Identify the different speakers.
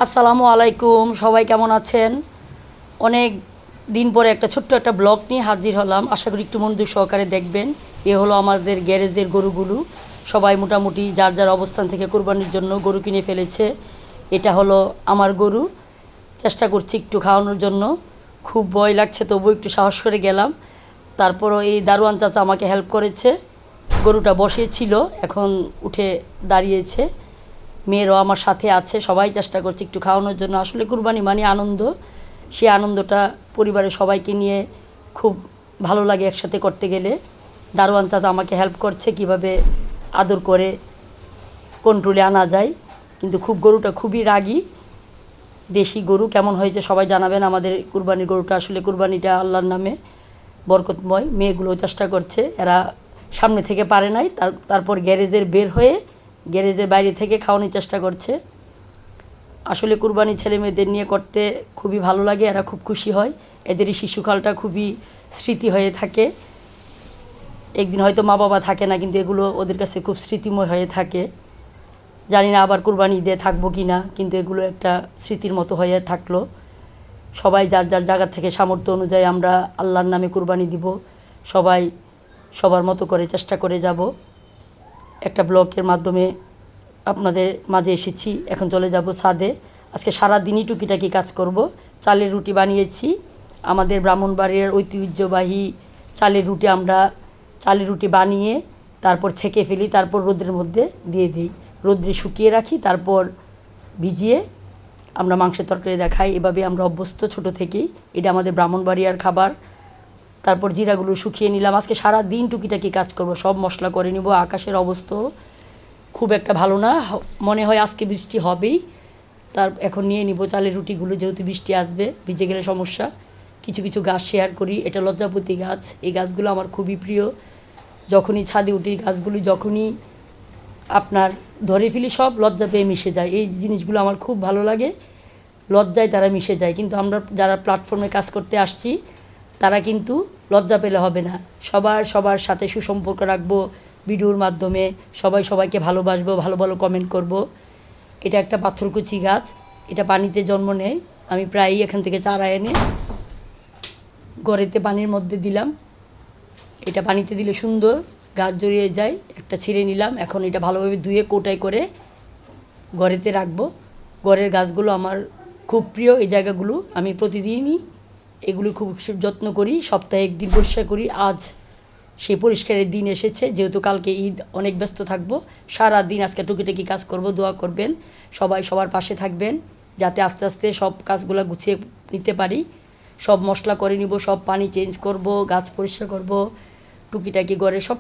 Speaker 1: আসসালামু আলাইকুম, সবাই কেমন আছেন? অনেক দিন পরে একটা ছোট্ট একটা ব্লগ নিয়ে হাজির হলাম। আশা করি একটু মনোযোগ সহকারে দেখবেন। এ হলো আমাদের গ্যারেজের গরুগুলো। সবাই মোটামুটি যার যার অবস্থান থেকে কোরবানির জন্য গরু কিনে ফেলেছে। এটা হলো আমার গরু। চেষ্টা করছি একটু খাওয়ানোর জন্য। খুব ভয় লাগছে, তবুও একটু সাহস করে গেলাম। তারপরও এই দারোয়ান চাচা আমাকে হেল্প করেছে। গরুটা বসেছিল, এখন উঠে দাঁড়িয়েছে। মেয়েরও আমার সাথে আছে, সবাই চেষ্টা করছে একটু খাওয়ানোর জন্য। আসলে কুরবানি মানে আনন্দ, সেই আনন্দটা পরিবারের সবাইকে নিয়ে খুব ভালো লাগে একসাথে করতে গেলে। দারোয়ান চাচা আমাকে হেল্প করছে কিভাবে আদর করে কন্ট্রোলে আনা যায়। কিন্তু গরুটা খুবই রাগী। দেশি গরু কেমন হয়েছে সবাই জানাবেন। আমাদের কুরবানির গরুটা আসলে কুরবানিটা আল্লাহর নামে বরকতময়। মেয়েগুলো চেষ্টা করছে, এরা সামনে থেকে পারে নাই, তারপর গ্যারেজের বাইরে থেকে খাওয়ানোর চেষ্টা করছে। আসলে কুরবানি ছেলে মেয়েদের নিয়ে করতে খুবই ভালো লাগে, এরা খুব খুশি হয়। এদেরই শিশুকালটা খুবই স্মৃতি হয়ে থাকে। একদিন হয়তো মা বাবা থাকে না, কিন্তু এগুলো ওদের কাছে খুব স্মৃতিময় হয়ে থাকে। জানি না আবার কুরবানি ঈদে থাকবো কি না, কিন্তু এগুলো একটা স্মৃতির মতো হয়ে থাকলো। সবাই যার যার জায়গা থেকে সামর্থ্য অনুযায়ী আমরা আল্লাহর নামে কুরবানি দিব। সবাই সবার মতো করে চেষ্টা করে যাব। একটা ব্লগের মাধ্যমে আপনাদের মাঝে এসেছি। এখন চলে যাব ছাদে। আজকে সারা দিনই টুকিটাকি কাজ করব। চালের রুটি বানিয়েছি। আমাদের ব্রাহ্মণবাড়িয়ার ঐতিহ্যবাহী চালের রুটি, আমরা চালের রুটি বানিয়ে তারপর ছেঁকে ফেলি, তারপর রোদ্রের মধ্যে দিয়ে দিই। রোদ্রে শুকিয়ে রাখি, তারপর ভিজিয়ে আমরা মাংসের তরকারি দেখাই। এভাবে আমরা অভ্যস্ত ছোটো থেকেই। এটা আমাদের ব্রাহ্মণবাড়িয়ার খাবার। তারপর জিরাগুলো শুকিয়ে নিলাম। আজকে সারা দিন টুকিটাকি কাজ করব, সব মশলা করে নিব। আকাশের অবস্থা খুব একটা ভালো না, মনে হয় আজকে বৃষ্টি হবেই। এখন নিয়ে নিব চালের রুটিগুলো, যেহেতু বৃষ্টি আসবে, ভিজে গেলে সমস্যা। কিছু কিছু গাছ শেয়ার করি। এটা লজ্জাপতি গাছ। এই গাছগুলো আমার খুবই প্রিয়। যখনই ছাদে উঠি, গাছগুলি যখনই আপনার ধরে ফেলি, সব লজ্জা পেয়ে মিশে যায়। এই জিনিসগুলো আমার খুব ভালো লাগে। লজ্জায় তারা মিশে যায়। কিন্তু আমরা যারা প্ল্যাটফর্মে কাজ করতে আসছি, তারা কিন্তু লজ্জা পেলে হবে না। সবার সাথে সুসম্পর্ক রাখবো ভিডিওর মাধ্যমে। সবাই সবাইকে ভালোবাসবো, ভালো ভালো কমেন্ট করব। এটা একটা পাথরকুচি গাছ, এটা পানিতে জন্ম নেয়। আমি প্রায়ই এখান থেকে চারা এনে ঘরেতে পানির মধ্যে দিলাম। এটা পানিতে দিলে সুন্দর গাছ জড়িয়ে যায়। একটা ছিঁড়ে নিলাম। এখন এটা ভালোভাবে ধুয়ে কোটায় করে ঘরেতে রাখবো। ঘরের গাছগুলো আমার খুব প্রিয়। এই জায়গাগুলো আমি প্রতিদিনই এগুলি খুব যত্ন করি। সপ্তাহে একদিন পরিষ্কার করি। আজ সেই পরিষ্কারের দিন এসেছে, যেহেতু কালকে ঈদ, অনেক ব্যস্ত থাকবো। সারা দিন আজকে টুকিটাকি কাজ করব। দোয়া করবেন, সবাই সবার পাশে থাকবেন, যাতে আস্তে আস্তে সব কাজগুলো গুছিয়ে নিতে পারি। সব মশলা করে নিব, সব পানি চেঞ্জ করব, গাছ পরিষ্কার করব, টুকিটাকি ঘরে সব